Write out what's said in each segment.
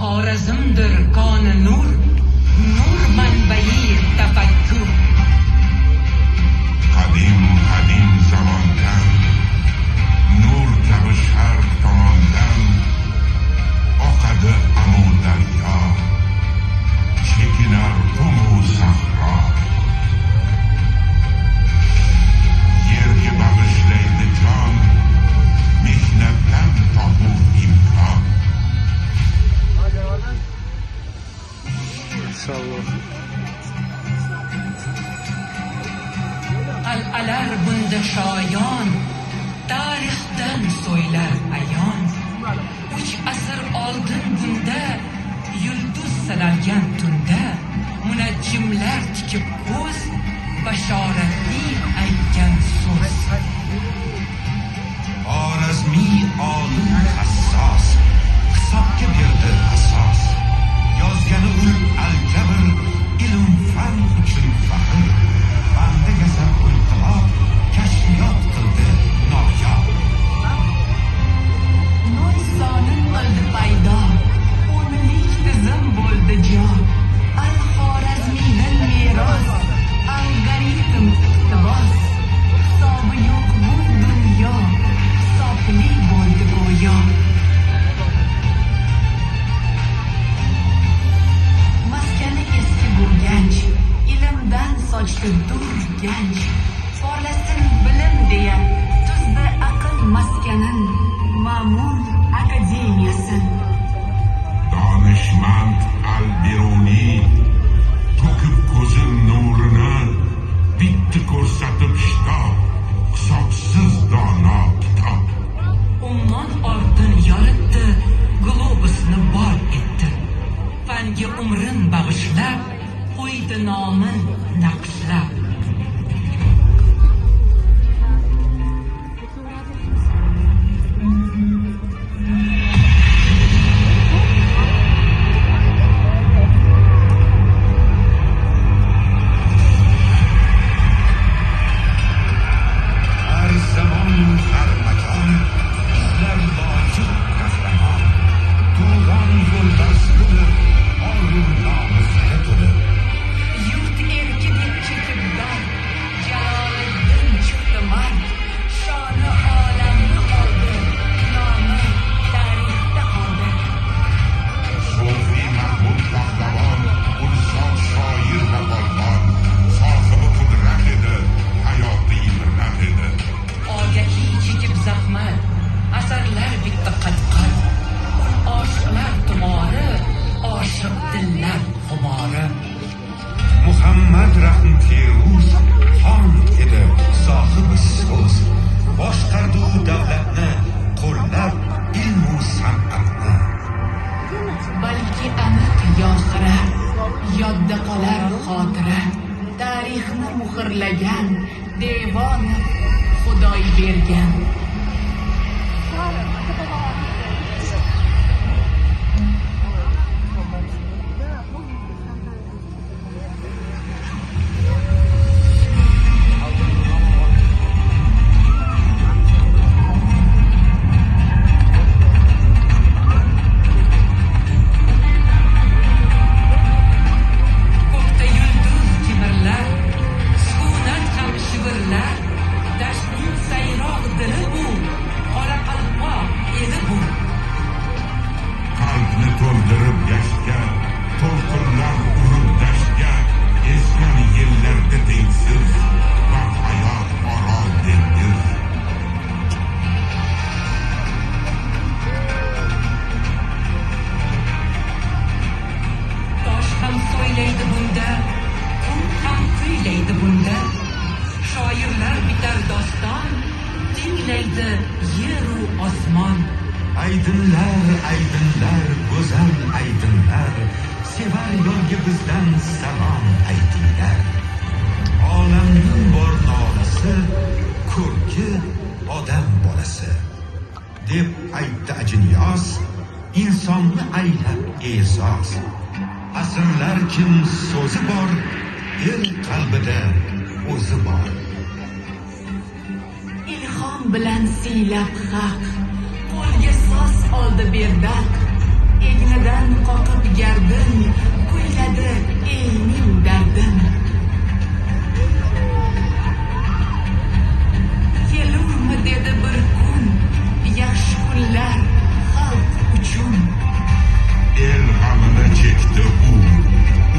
Xorazmdir koni nur, nur manbai tafakkur. Qadim zamondan, nur kabi sharq tomondan oqadi amon daryo, chekinar qumu sahro. Yerga bag'ishlaydi jon, mehnatdan topur imkon. Qal'alar bunda shoyon, tarixdan so'ylar ayon. 3 asr oldin bunda, yulduz sanalgan tunda, munajjimlar tikib ko'z, bashoratli aytgan so'z. Xorazmiy olim hassos, hisobga berdi asos. Yozgani ul al-Jabr, ilm fan uchun faxr. Banda yasab inqilob, kashfiyot qildi noyob. Nur sonin qildi paydo, o'nlik tizim bo'ldi jo. Al-Xorazmiyning meros, algoritm iqtibos. Hisobi yo'q bu dunyo, hisobli bo'ldi go'yo. Maskani eski bo'lganch, ilmdan sochdi dur ganj. Porlasin bilim deya, tuzdi aql maskanin, Ma'mun akademiyasin. Donishmand al-Biruniy to'kib ko'zi nurini, bitti ko'rsatib shitob, hisobsiz dono kitob. Ummon ortin yoritdi, globusni bor etdi. Fanga umrin bag'ishlab, qo'ydi nomin naqshlab. Har zamon, har makon, izlar lojib qahramon. To'g'on yo'lbars bo'lib, olim nomusga to'lib. Yurt erki deb chekib dam, Jaloliddin chiqdi mard. Shoni olamni oldi, nomi tarixda qoldi. So'fiy Mahmud Pahlavon, ulson shoir va polvon, sohibi qudrat edi, hayoti ibrat edi. Ogahiy chekib zahmat, asarlar bitdi qat-qat. Oshiqlar tumori, oshiq dillar xumori. Muhammad Rahim Feruz xon edi, sohibi so'z. Boshqardi u davlatni, qo'llab ilmu san'atni. Balki aniq yoxira, yodda qolar xotira. Tarixni muhrlagan, devoni Xudoy bergan. Ko'kda yulduz kimirlar, sukunat ham shivirlar. Dashtning sayroq dili bu, Qoraqalpoq edi bu. Qalbni to'ldirib yashga, to'lqinlar urib dashga, esgan yillarda tengsiz va hayot orol dengiz. Tosh ham so'ylaydi bunda, qum ham kuylaydi bunda. Shoirlar bitar doston, tinglaydi yeru osmon. Aydinlar, go'zal aydinlar, sevar yo'lga bizdan salom aytinglar. Olamning bor nolasi, ko'rki odam bolasi. Deb aytdi Ajiniyos, insonni aylab e'zoz. Asrlar kim so'zi bor, el qalbida o'zi bor. Ilhom bilan siylab haq, qo'lga soz oldi berdak. egnidan qoqib gardin, kuyladi elning dardin. Kelurmi dedi bir kun, yaxshi kunlar xalq uchun. El g'amini chekdi u,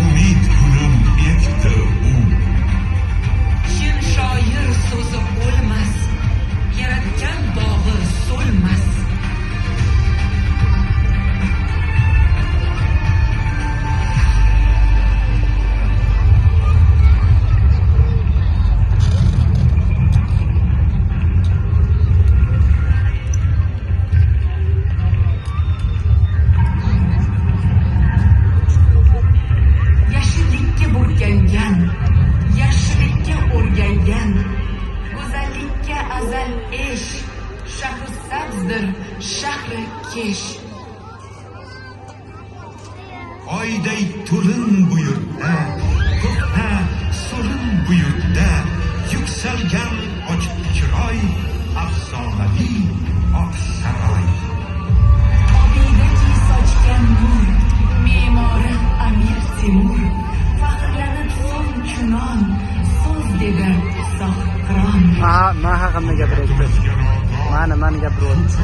umid gulim ekdi u. Chin shoir so'zi o'lmas, yaratgan bog'i so'lmas. Yashillikka burkangan, yaxshilikka o'rgangan, go'zallikka azal esh, shahri sabzdir, shahri kesh. Oyday to'lin bu yurtda, ko'hna so'lin bu yurtda, yuksalgan ochiq chiroy, afsonaviy oq saroy. Obidaki sochgan nur, me'mori Amir Temur, faxrlanib so'ng chunon, so'z dedi sohibqiron. Men haqimda gapiryapti. Mani gapiryapti.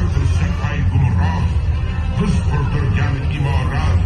Biz qurdirgan imorat